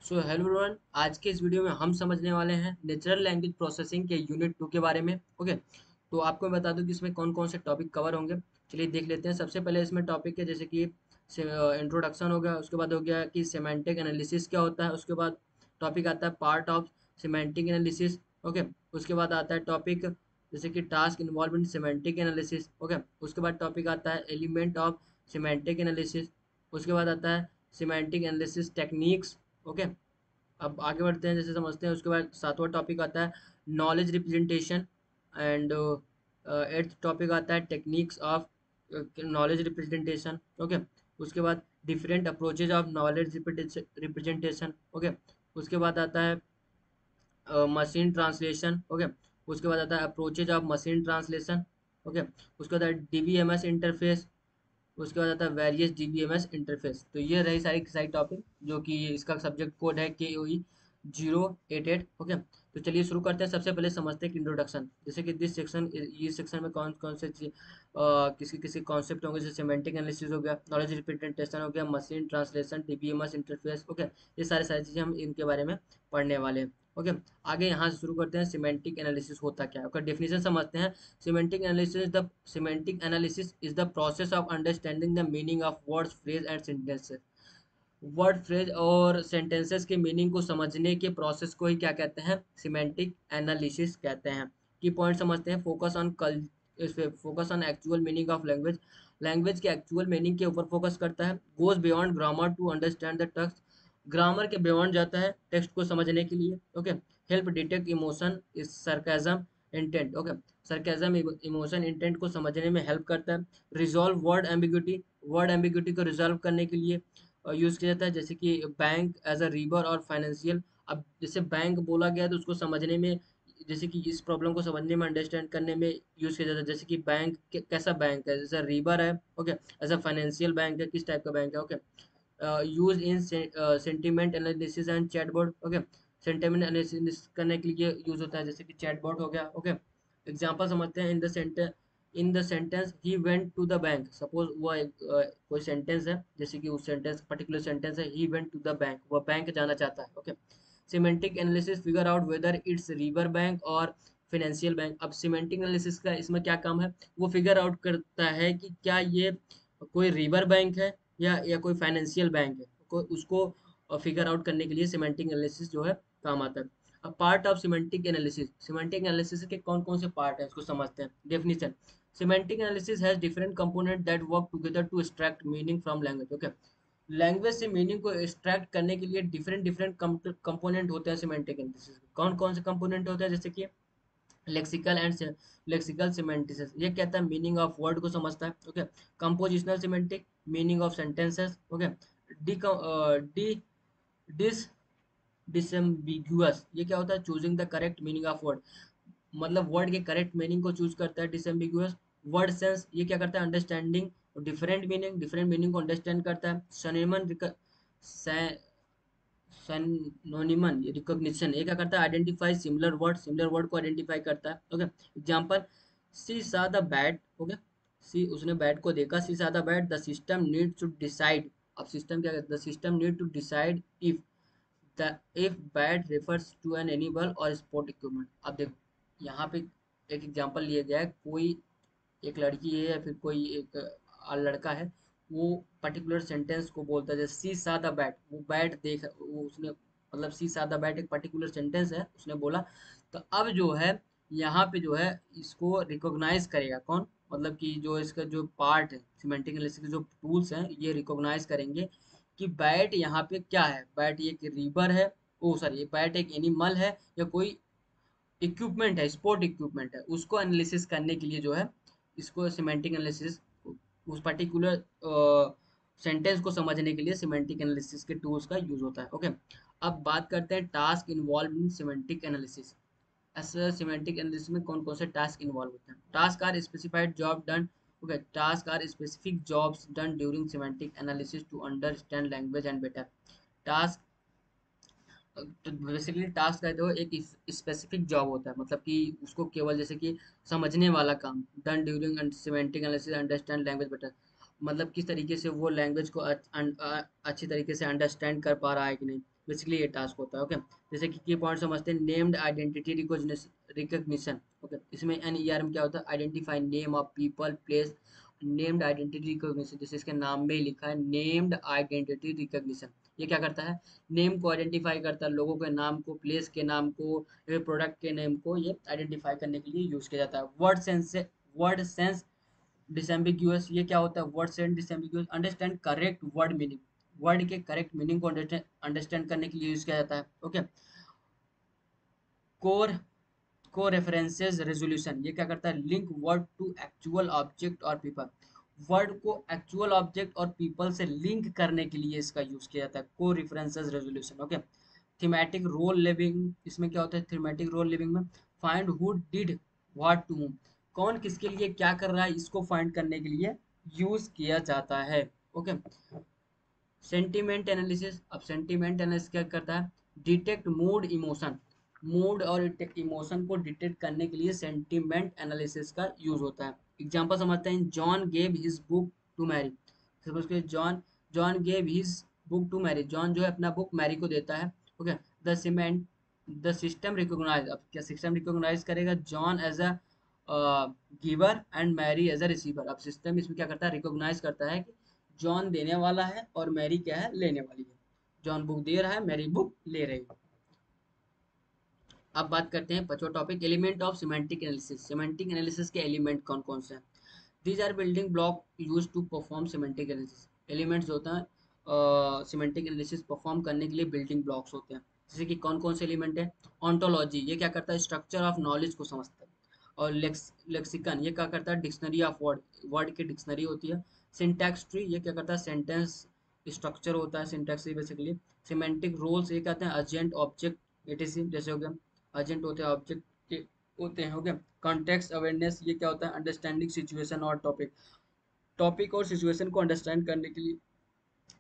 So hello everyone, आज के इस वीडियो में हम समझने वाले हैं नेचुरल लैंग्वेज प्रोसेसिंग के यूनिट 2 के बारे में। ओके, तो आपको मैं बता दूं कि इसमें कौन कौन से टॉपिक कवर होंगे। चलिए देख लेते हैं। सबसे पहले इसमें टॉपिक है जैसे कि इंट्रोडक्शन हो गया, उसके बाद हो गया कि सिमेंटिक एनालिसिस क्या होता है, उसके बाद टॉपिक आता है part of semantic analysis. Okay, उसके बाद आता है टॉपिक जैसे कि task involve in semantic analysis. Okay, उसके बाद टॉपिक आता है एलिमेंट ऑफ सिमेंटिक एनालिसिस। उसके बाद आता है सिमेंटिक एनालिसिस टेक्निक्स। ओके, अब आगे बढ़ते हैं, जैसे समझते हैं। उसके बाद सातवां टॉपिक आता है knowledge representation and eighth topic आता है techniques of knowledge representation. Okay, उसके बाद different approaches of knowledge representation. Okay, उसके बाद आता है मशीन ट्रांसलेशन। ओके, उसके बाद आता है approaches of machine translation. Okay, उसके बाद डीबीएमएस इंटरफेस। उसके बाद आता है वेरियस डीबीएमएस इंटरफेस। तो ये रही सारी सारी टॉपिक जो कि इसका सब्जेक्ट कोड है KOE 088। ओके, तो चलिए शुरू करते हैं। सबसे पहले समझते हैं इंट्रोडक्शन। जैसे कि दिस सेक्शन, इस सेक्शन में कौन कौन से किसी किसी कॉन्सेप्ट होंगे, जैसे सिमेंटिक एनालिसिस हो गया, नॉलेज रिप्रेजेंटेशन हो गया, machine translation, DBMS interface. Okay, ये सारी सारी चीज़ें हम इनके बारे में पढ़ने वाले हैं। ओके, आगे यहाँ से शुरू करते हैं। सिमेंटिक एनालिसिस होता क्या है, उसका डेफिनेशन समझते हैं। Semantic analysis is the process of understanding the meaning of words, phrase and sentences. Word phrase और सेंटेंसेस के मीनिंग को समझने के प्रोसेस को ही क्या कहते हैं, सिमेंटिक एनालिसिस कहते हैं। की पॉइंट समझते हैं। Focus on actual meaning of language. Language के एक्चुअल मीनिंग के ऊपर फोकस करता है। Goes beyond grammar to understand the text. Grammar के बियॉन्ड जाता है टेक्स्ट को समझने के लिए। Okay, help detect emotion, sarcasm, intent. Okay, sarcasm emotion intent को समझने में हेल्प करता है। Resolve word ambiguity, word ambiguity को रिजॉल्व करने के लिए यूज़ किया जाता है। जैसे कि बैंक एज अ रिवर और फाइनेंशियल। अब जैसे बैंक बोला गया तो उसको समझने में, जैसे कि इस प्रॉब्लम को समझने में, अंडरस्टैंड करने में यूज़ किया जाता है। जैसे कि बैंक कैसा बैंक है, जैसे रिवर है। Okay, as a financial bank है, किस टाइप का बैंक है। Okay, use in sentiment analysis and chatbot. Okay, sentiment analysis करने के लिए यूज होता है, जैसे कि चैटबॉट हो गया। ओके, एग्जांपल समझते हैं। In the sentence he went to the bank. Suppose वो कोई सेंटेंस है, जैसे कि उस सेंटेंस पर्टिकुलर सेंटेंस है, he went to the bank, वह बैंक जाना चाहता है। Okay, semantic analysis figure out whether it's river bank और फाइनेंशियल बैंक। अब सिमेंटिक एनालिसिस का इसमें क्या काम है, वो फिगर आउट करता है कि क्या ये कोई रिवर बैंक है या कोई फाइनेंशियल बैंक है। उसको फिगर आउट करने के लिए सिमेंटिक एनालिसिस जो है काम आता है। अब part of semantic analysis, semantic analysis के कौन कौन से पार्ट है इसको समझते हैं। Definition, semantic analysis has different component that work together to extract meaning from language. Okay, language से मीनिंग को एक्सट्रैक्ट करने के लिए डिफरेंट डिफरेंट कंपोनेंट होते हैं सिमेंटिक एनालिसिस। कौन कौन से कंपोनेंट होते हैं, जैसे कि लेक्सिकल सिमेंटिसिस, ये कहता है मीनिंग ऑफ वर्ड को समझता है। Okay, compositional semantic, meaning of sentences. Okay, D D dis disambiguous, ये क्या होता है, choosing the correct meaning of word, मतलब वर्ड के करेक्ट मीनिंग को चूज करता है। डिसएम्बिगुअस वर्ड सेंस, ये क्या करता है, अंडरस्टैंडिंग डिफरेंट मीनिंग को अंडरस्टैंड करता है। सैनोनिमन रिकॉग्निशन, ये क्या करता है, आइडेंटिफाई सिमिलर वर्ड को आइडेंटिफाई करता है। Okay, example, C saw the bat. Okay, सी उसने बैट को देखा, she saw the bat, the system need to decide. अब सिस्टम क्या करता है, the system need to decide the if bat refers to an animal और स्पोर्ट इक्विपमेंट। अब देखो यहाँ पे एक एग्जांपल लिया गया है। कोई एक लड़की है या फिर कोई एक लड़का है, वो पर्टिकुलर सेंटेंस को बोलता है, जैसे सी सा द बैट, वो बैट देख, वो उसने मतलब सी सा द बैट एक पर्टिकुलर सेंटेंस है, उसने बोला। तो अब जो है यहाँ पे जो है इसको रिकॉग्नाइज करेगा कौन, मतलब कि जो इसका जो पार्ट है, सिमेंटिक एनालिसिस के जो टूल्स हैं, ये रिकॉग्नाइज करेंगे कि बैट यहाँ पे क्या है, बैट ये एक रिवर है, ओ सॉरी, बैट एक एनिमल है या कोई इक्विपमेंट है, स्पोर्ट इक्विपमेंट है। उसको एनालिसिस करने के लिए जो है, इसको सिमेंटिक एनालिसिस, उस पर्टिकुलर सेंटेंस को समझने के लिए सिमेंटिक एनालिसिस के टूल्स का यूज होता है। ओके, अब बात करते हैं task involve in semantic analysis. ऐसे सिमेंटिक एनालिसिस में कौन कौन से टास्क इन्वॉल्व होते हैं। Task are specified job done. Okay, task are specific jobs done during semantic analysis to understand language and better. Task, तो बेसिकली टास्क है जो एक स्पेसिफिक जॉब होता है, मतलब कि उसको केवल जैसे कि समझने वाला काम, done during semantic analysis understand language better, मतलब किस तरीके से वो लैंग्वेज को अच्छी तरीके से अंडरस्टैंड कर पा रहा है कि नहीं, बेसिकली ये टास्क होता है। ओके, जैसे कि की पॉइंट समझते हैं, नेम्ड आइडेंटिटी रिकॉग्निशन। ओके, इसमें NER में क्या होता है, identify name of people place. Named identity recognition, जैसे इसके नाम में ही लिखा है नेम्ड आइडेंटिटी रिकॉग्निशन, ये क्या करता है, नेम को आइडेंटिफाई करता है, लोगों के नाम को, प्लेस के नाम को, प्रोडक्ट के नेम को ये आइडेंटिफाई करने के लिए यूज किया जाता है। वर्ड सेंस डिसएम्बिग्यूअस, ये क्या होता है, word sense disambiguous, understand correct word meaning, word के करेक्ट मीनिंग को अंडरस्टैंड करने के लिए यूज किया जाता है। Okay, core co references resolution, ये क्या करता है, link word to actual object और पीपल, वर्ड को एक्चुअल ऑब्जेक्ट और पीपल से लिंक करने के लिए इसका यूज किया जाता है, co references resolution. Okay, thematic role living, इसमें क्या होता है, थीमेटिक रोल लिविंग में find who did what to whom, कौन किसके लिए क्या कर रहा है, इसको फाइंड करने के लिए यूज किया जाता है। ओके, सेंटीमेंट एनालिसिस, अब सेंटीमेंट एनालिसिस क्या करता है, डिटेक्ट मूड इमोशन, मूड और इमोशन को डिटेक्ट करने के लिए सेंटीमेंट एनालिसिस का यूज होता है। एग्जांपल समझते हैं, John gave his book to Mary, suppose के John John gave his book to Mary, John जो है अपना बुक मैरी को देता है। Okay, the cement the system recognize, अब क्या सिस्टम रिकॉग्नाइज करेगा, John as a giver and Mary as a receiver, अब सिस्टम इसमें क्या करता है, रिकॉग्नाइज करता है कि जॉन देने वाला है और मैरी क्या है, लेने वाली है, जॉन बुक दे रहा है, मैरी बुक ले रही है। अब बात करते हैं पांचवा topic, element of semantic analysis, semantic analysis के एलिमेंट कौन कौन से हैं, these are building block use to perform semantic analysis, elements होता है सिमेंटिक एनालिसिस परफॉर्म करने के लिए बिल्डिंग ब्लॉक्स होते हैं, जैसे कि कौन कौन से एलिमेंट है, ऑन्टोलॉजी, ये क्या करता है, स्ट्रक्चर ऑफ नॉलेज को समझता है, और लेक्सिकन, ये क्या करता है, डिक्शनरी ऑफ वर्ड, वर्ड की डिक्शनरी होती है, सिंटैक्स ट्री, ये क्या करता है, सेंटेंस स्ट्रक्चर होता है, syntax tree basically, semantic roles, ये कहते हैं अर्जेंट ऑब्जेक्ट एटीसी, जैसे हो गया अर्जेंट होते हैं ऑब्जेक्ट के होते हैं। हो गया कॉन्टेक्स्ट अवेयरनेस, ये क्या होता है, अंडरस्टैंडिंग सिचुएशन और टॉपिक, टॉपिक और सिचुएशन को अंडरस्टैंड करने के लिए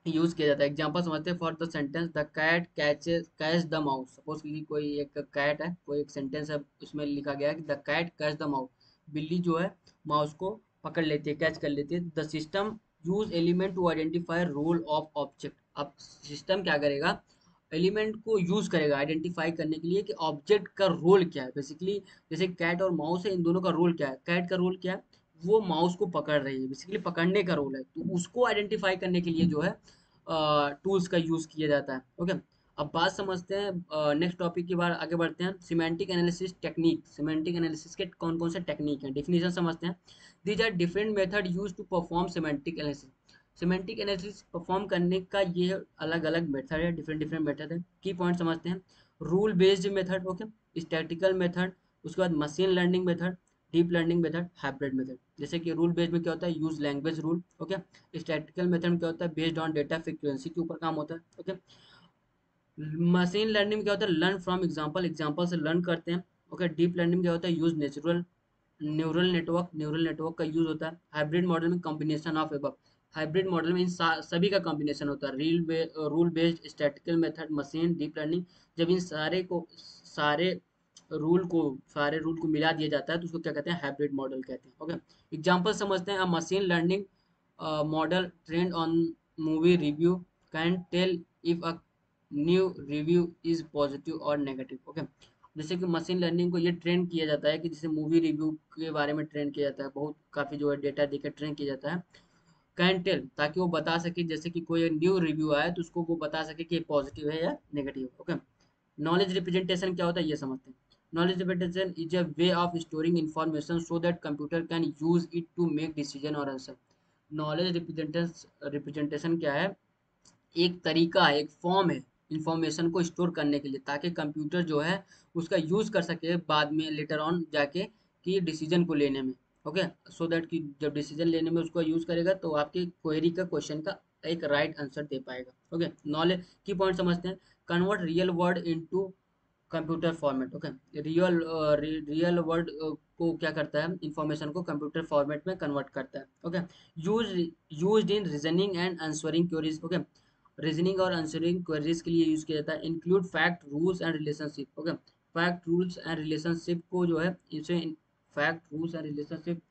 यूज किया जाता है। एग्जांपल समझते हैं, for the sentence the cat catch the mouse, suppose कि कोई एक कैट है, कोई एक सेंटेंस है, उसमें लिखा गया है कि the cat catch the mouse, बिल्ली जो है माउस को पकड़ लेती है, कैच कर लेती है। The system use element to identify role of object, अब सिस्टम क्या करेगा, एलिमेंट को यूज करेगा आइडेंटिफाई करने के लिए कि ऑब्जेक्ट का रोल क्या है, बेसिकली जैसे कैट और माउस है, इन दोनों का रोल क्या है, कैट का रोल क्या है, वो माउस को पकड़ रही है, बेसिकली पकड़ने का रोल है, तो उसको आइडेंटिफाई करने के लिए जो है टूल्स का यूज किया जाता है। ओके, अब बात समझते हैं नेक्स्ट टॉपिक की बार आगे बढ़ते हैं, semantic analysis technique, semantic analysis के कौन कौन से टेक्निक हैं, डेफिनेशन समझते हैं, these are different method use to perform semantic analysis, semantic analysis perform करने का ये अलग अलग मेथड है, डिफरेंट डिफरेंट मेथड है। की पॉइंट समझते हैं, rule based method, okay, statistical method, उसके बाद machine learning method, deep learning method, hybrid method. जैसे कि रूल बेस्ड में क्या होता है, use language rule, okay, statistical method में क्या होता है, बेस्ड ऑन डेटा फ्रीक्वेंसी के ऊपर काम होता है। ओके, मशीन लर्निंग में क्या होता है, लर्न फ्रॉम एग्जांपल, एग्जांपल से लर्न करते हैं। ओके, डीप लर्निंग क्या होता है, यूज न्यूरल नेटवर्क का यूज होता है। हाइब्रिड मॉडल में combination of above, hybrid model में इन सभी का कॉम्बिनेशन होता है, rule based, statistical method, machine, deep learning, जब इन सारे सारे रूल को मिला दिया जाता है तो उसको क्या कहते हैं, हाइब्रिड मॉडल कहते हैं। ओके, एग्जांपल समझते हैं, machine learning model trained on movie review can tell if a new review is positive और नेगेटिव। ओके, जैसे कि मशीन लर्निंग को ये ट्रेन किया जाता है कि जैसे मूवी रिव्यू के बारे में ट्रेन किया जाता है, बहुत काफ़ी जो है डेटा देकर ट्रेन किया जाता है, कैन टेल, ताकि वो बता सके, जैसे कि कोई न्यू रिव्यू आया तो उसको वो बता सके कि पॉजिटिव है या नेगेटिव। ओके, नॉलेज रिप्रेजेंटेशन क्या होता है ये समझते हैं, knowledge representation is a way of storing information so that computer can use it to make decision और आंसर। नॉलेज रिप्रेजेंटेशन क्या है, एक तरीका है, एक फॉर्म है इंफॉर्मेशन को स्टोर करने के लिए, ताकि कंप्यूटर जो है उसका यूज कर सके बाद में लेटर ऑन जाके कि डिसीजन को लेने में। ओके, सो दैट कि जब डिसीजन लेने में उसको यूज करेगा तो आपकी क्वेरी का क्वेश्चन का एक राइट आंसर दे पाएगा। ओके, नॉलेज की पॉइंट समझते हैं, convert real word into computer format. Okay, real word को क्या करता है, इंफॉर्मेशन को कंप्यूटर फॉर्मेट में कन्वर्ट करता है। Okay, use used in reasoning and answering queries. Okay, reasoning और आंसरिंग क्वेरीज के लिए यूज किया जाता है। Include fact rules and relationship. Okay, fact rules and relationship को जो है इसे फैक्ट रूल्स एंड रिलेशनशिप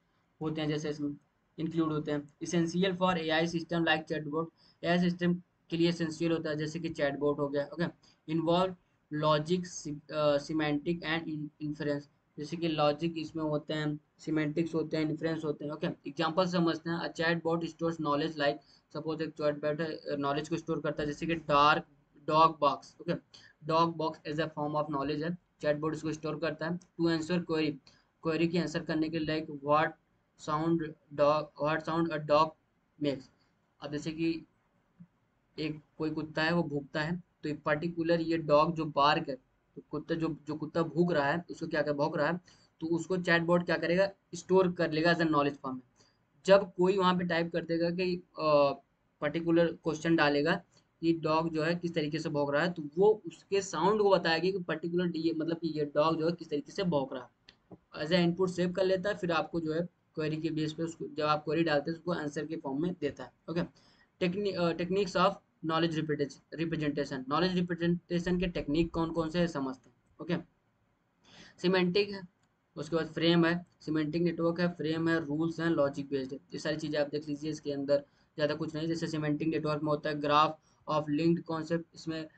होते हैं जैसे इसमें इंक्लूड होते हैं। Essential for AI system like chatbot, AI system के लिए एसेंशियल होता है, जैसे कि चैटबॉट हो गया। Okay, involve logic, semantic and inference, जैसे कि लॉजिक इसमें होते हैं, सिमेंटिक्स होते हैं, इन्फ्रेंस होते हैं। ओके, एग्जांपल समझते हैं। A chatbot stores knowledge like, suppose एक चैटबॉट है, नॉलेज को स्टोर करता है, जैसे कि dark dog box. Okay, dog box as a form of knowledge है, चैटबॉट इसको स्टोर करता है। टू आंसर क्वेरी, क्वेरी की आंसर करने के लिए, like what sound a dog makes. अब जैसे कि एक कोई कुत्ता है, वो भूखता है, तो एक पर्टिकुलर ये डॉग जो बार्क है, तो कुत्ता जो जो कुत्ता भूख रहा है, उसको क्या कर भौंक रहा है, तो उसको चैटबॉट क्या करेगा, स्टोर कर लेगा एज अ नॉलेज फॉर्म में। जब कोई वहां पे टाइप कर देगा कि पर्टिकुलर क्वेश्चन डालेगा कि डॉग जो है किस तरीके से भौंक रहा है, तो वो उसके साउंड को बताएगी कि पर्टिकुलर ये मतलब कि ये डॉग जो है किस तरीके से भौंक रहा है, एज ए इनपुट सेव कर लेता है। फिर आपको जो है क्वेरी के बेस पे उसको, जब आप क्वेरी डालते हैं, उसको आंसर के फॉर्म में देता है। Okay, techniques of knowledge representation, knowledge representation के टेक्निक कौन कौन से है समझते हैं। ओके, सिमेंटिक है, उसके बाद फ्रेम है, सिमेंटिक नेटवर्क है, फ्रेम है, रूल्स हैं, लॉजिक बेस्ड है। ये सारी चीज़ें आप देख लीजिए, इसके अंदर ज़्यादा कुछ नहीं। जैसे सिमेंटिक नेटवर्क में होता है ग्राफ ऑफ लिंक्ड कॉन्सेप्ट, इसमें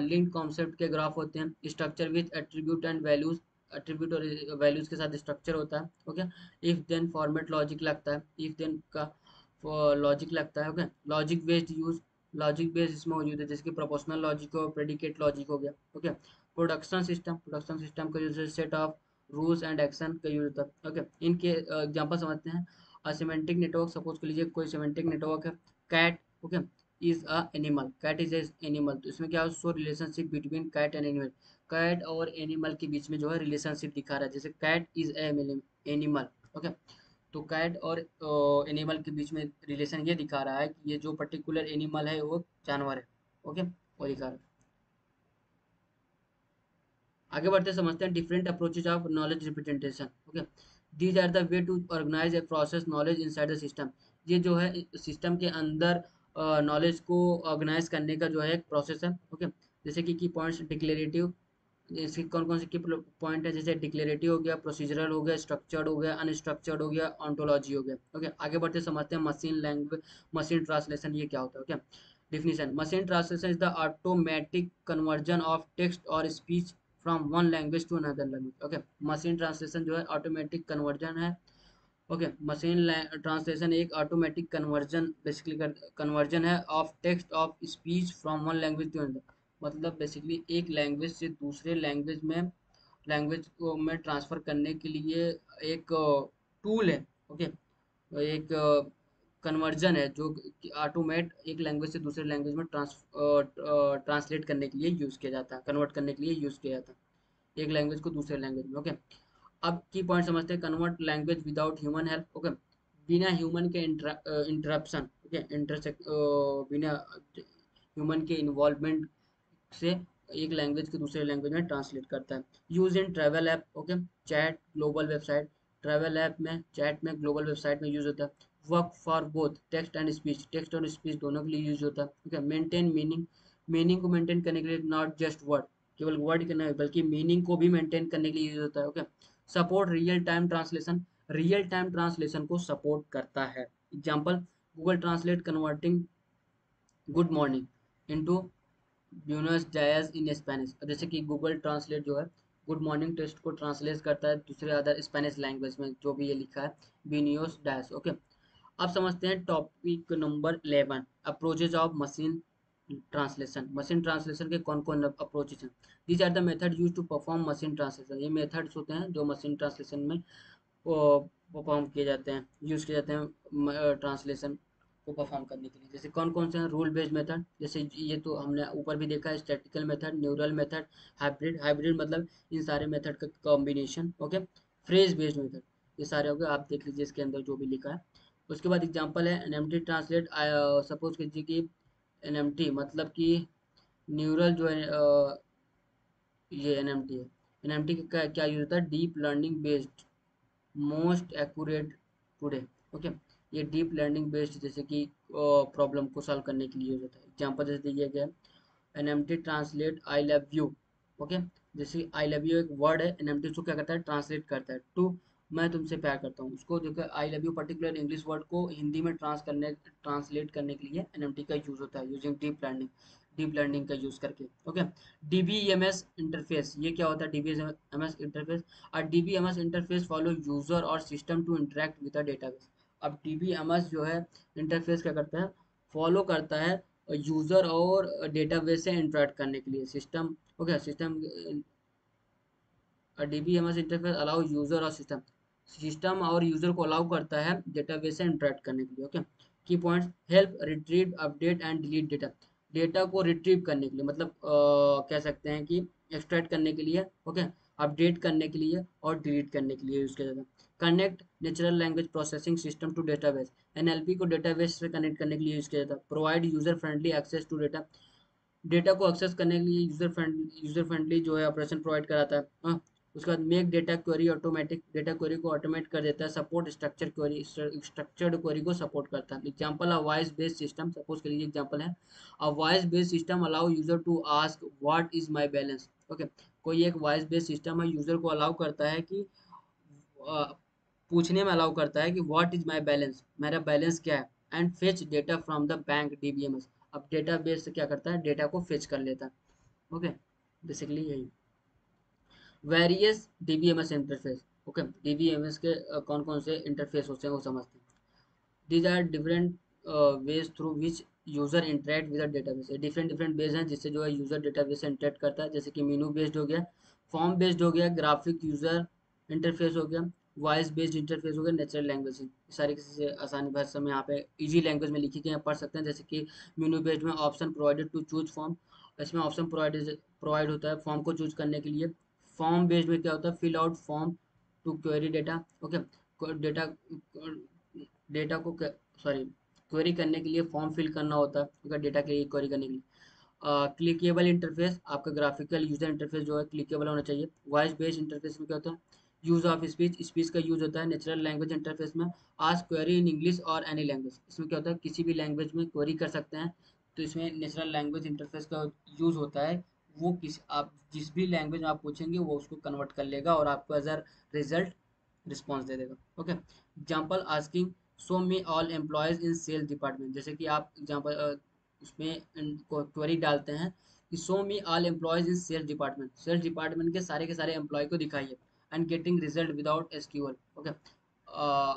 लिंक्ड कॉन्सेप्ट के ग्राफ होते हैं। Structure with attribute and values, attribute और वैल्यूज के साथ स्ट्रक्चर होता है। Okay, if then format logic लगता है, इफ देन का लॉजिक लगता है। Okay, logic based use, logic based इसमें मौजूद है, जैसे कि प्रोपोर्शनल लॉजिक हो, प्रेडिकेट लॉजिक हो गया। Okay, production system, production system का यूज है, set of rules and action का यूज होता है। ओके, इनके एग्जांपल समझते हैं। सिमेंटिक नेटवर्क, सपोज कर लीजिए कोई सिमेंटिक नेटवर्क है, cat. Okay, is a animal, cat is animal, तो इसमें क्या है, so relationship between cat and animal, cat और एनिमल के बीच में जो है रिलेशनशिप दिखा रहा है, जैसे कैट इज एनिमल। ओके, तो कैट और एनिमल के बीच में रिलेशन ये दिखा रहा है कि ये जो पर्टिकुलर एनिमल है वो जानवर है। ओके, वो दिखा रहा है। आगे बढ़ते समझते हैं different approaches of knowledge representation. Okay, these are the way to organise a process knowledge inside the system, ये जो है सिस्टम के अंदर नॉलेज को ऑर्गेनाइज करने का जो है एक प्रोसेस है। ओके, जैसे कि पॉइंट्स डिक्लेरेटिव, इसके कौन कौन से की पॉइंट है, जैसे डिक्लेरेटिव हो गया, प्रोसीजरल हो गया, स्ट्रक्चर्ड हो गया, अनस्ट्रक्चर्ड हो गया, ऑन्टोलॉजी हो गया। ओके, आगे बढ़ते समझते हैं मशीन लैंग्वेज, मशीन ट्रांसलेशन ये क्या होता है। Okay, definition, machine translation is the automatic conversion of text or speech from one language to another language. Okay, machine translation जो है ऑटोमेटिक कन्वर्जन है। ओके, मशीन ट्रांसलेशन एक ऑटोमेटिक कन्वर्जन बेसिकली कन्वर्जन है of text of speech from one language to another, मतलब basically एक language से दूसरे language को में ट्रांसफर करने के लिए एक टूल है। ओके, एक कन्वर्जन है जो ऑटोमेट एक लैंग्वेज से दूसरे लैंग्वेज में ट्रांसलेट करने के लिए यूज़ किया जाता है, कन्वर्ट करने के लिए यूज़ किया जाता है एक लैंग्वेज को दूसरे लैंग्वेज में। ओके, अब की पॉइंट समझते हैं। Convert language without human help. Okay, बिना ह्यूमन के इंटरप्शन, ओके, बिना ह्यूमन के इन्वॉल्वमेंट से एक लैंग्वेज के दूसरे लैंग्वेज में ट्रांसलेट करता है। Use in travel app. Okay, chat, global website, travel app में, चैट में, ग्लोबल वेबसाइट में यूज होता है। Work for both text and speech, text और स्पीच दोनों के लिए यूज होता है। ओके, मेंटेन मीनिंग, मीनिंग को मेंटेन करने के लिए, नॉट जस्ट वर्ड, केवल वर्ड के नहीं बल्कि मीनिंग को भी मेंटेन करने के लिए यूज होता है। Okay, support real time translation, real time translation को सपोर्ट करता है। Example, Google translate converting good morning into Buenos dyers in Spanish, जैसे कि गूगल ट्रांसलेट जो है गुड मॉर्निंग टेस्ट को ट्रांसलेट करता है दूसरे अदर स्पेनिश लैंग्वेज में, जो भी ये लिखा है ब्यूनियोस डायस। ओके, अब समझते हैं topic number 11, approaches of machine translation. Machine translation के कौन कौन अप्रोचेज हैं। These are the method use to perform machine translation, ये मेथड्स होते हैं जो मशीन ट्रांसलेशन में परफॉर्म किए जाते हैं, यूज किए जाते हैं ट्रांसलेशन को परफॉर्म करने के लिए। जैसे कौन कौन से हैं, रूल बेस्ड मेथड, जैसे ये तो हमने ऊपर भी देखा है, statistical method, neural method, hybrid, hybrid मतलब इन सारे मेथड का combination. Okay, phrase based method, ये सारे हो गए, आप देख लीजिए इसके अंदर जो भी लिखा है। उसके बाद एग्जांपल है एनएमटी ट्रांसलेट, सपोज कीजिए कि एनएमटी मतलब कि न्यूरल जो है ये एनएमटी है। एनएमटी का क्या यूज होता है, deep learning based most accurate today. Okay, ये डीप लर्निंग बेस्ड जैसे कि प्रॉब्लम को सॉल्व करने के लिए यूज होता है। एग्जाम्पल जैसे दिया गया NMT translate I love you. Okay, जैसे आई लव यू एक वर्ड है, एनएमटी उसको क्या करता है, ट्रांसलेट करता है टू मैं तुमसे प्यार करता हूँ, उसको जो कि I love you particular English word को हिंदी में ट्रांसलेट करने के लिए एनएमटी का यूज होता है, यूजिंग डीप लर्निंग का यूज करके। ओके। डीबीएमएस इंटरफेस, ये क्या होता है डीबीएमएस इंटरफेस? और डीबीएमएस इंटरफेस फॉलो यूजर और system to interact with the database. अब डीबीएमएस जो है इंटरफेस क्या करता है, फॉलो करता है यूजर और डेटाबेस से इंटरेक्ट करने के लिए system. Okay, system DBMS interface allow user और सिस्टम और यूजर को अलाउ करता है डेटाबेस से इंटरेक्ट करने के लिए। ओके। की points, help retrieve update and delete data, data को रिट्रीव करने के लिए, मतलब कह सकते हैं कि एक्सट्रैक्ट करने के लिए। ओके। अपडेट करने के लिए और डिलीट करने के लिए यूज किया जाता है। Connect natural language processing system to database, NLP को डेटाबेस से कनेक्ट करने के लिए यूज किया जाता है। Provide user friendly access to data, data को एक्सेस करने के लिए यूजर फ्रेंडली जो है ऑपरेशन प्रोवाइड कराता है। हाँ। उसके बाद make data query automatic, data query को ऑटोमेट कर देता है। सपोर्ट स्ट्रक्चर्ड क्वेरी को सपोर्ट करता है। Example a voice based system, suppose के लिए एग्जांपल है, a voice based system allow user to ask what is my balance. Okay. कोई एक वॉइस बेस्ड सिस्टम है, यूजर को अलाउ करता है कि पूछने में अलाउ करता है कि व्हाट इज माय बैलेंस, मेरा बैलेंस क्या है। And fetch data from the bank DBMS, अब डेटाबेस से क्या करता है, डेटा को फेच कर लेता है। ओके। बेसिकली यही various DBMS interface. Okay, DBMS के कौन कौन से इंटरफेस होते हैं वो समझते हैं। These are different ways through which user interact with database, different different base हैं जिससे जो है यूजर डेटाबेस से इंटरेक्ट करता है। जैसे कि मेनू बेस्ड हो गया, फॉर्म बेस्ड हो गया, ग्राफिक यूजर इंटरफेस हो गया, वॉइस बेस्ड इंटरफेस हो गया, नेचुरल लैंग्वेज। सारी किसी आसानी भाषा में यहाँ पे इजी लैंग्वेज में लिखी गई, पढ़ सकते हैं। जैसे कि मेनू बेस्ड में option provided to choose form, इसमें ऑप्शन प्रोवाइड होता है फॉर्म को चूज करने के लिए। फॉर्म बेस्ड में क्या होता है, fill out form to query data. Okay. Data data को सॉरी क्वेरी करने के लिए फॉर्म फिल करना होता है, अगर डेटा के लिए क्वेरी करने के लिए। क्लिकेबल इंटरफेस, आपका ग्राफिकल यूजर इंटरफेस जो है क्लिकेबल होना चाहिए। वॉइस बेस्ड इंटरफेस में क्या होता है, यूज ऑफ स्पीच का यूज होता है। नेचुरल लैंग्वेज इंटरफेस में आस्क क्वेरी इन इंग्लिश और एनी लैंग्वेज, इसमें क्या होता है किसी भी लैंग्वेज में क्वेरी कर सकते हैं। तो इसमें नेचुरल लैंग्वेज इंटरफेस का यूज होता है। वो किस आप जिस भी लैंग्वेज में आप पूछेंगे वो उसको कन्वर्ट कर लेगा और आपको एज अ रिजल्ट रिस्पॉन्स दे देगा। Okay. Example asking show me all employees in sales department, जैसे कि आप एग्जाम्पल उसमें क्वेरी डालते हैं कि show me all employees in sales department के सारे एम्प्लॉय को दिखाइए and getting result without SQL. Okay.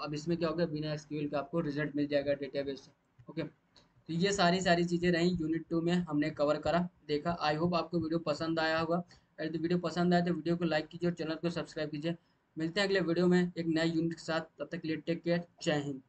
अब इसमें क्या होगा, बिना एसक्यूएल के आपको रिजल्ट मिल जाएगा डेटाबेस से। ओके। तो ये सारी सारी चीज़ें रही यूनिट 2 में हमने कवर करा देखा। आई होप आपको वीडियो पसंद आया होगा। अगर वीडियो पसंद आए तो वीडियो को लाइक कीजिए और चैनल को सब्सक्राइब कीजिए। मिलते हैं अगले वीडियो में एक नए यूनिट के साथ, तब तक के लिए टेक केयर, जय हिंद।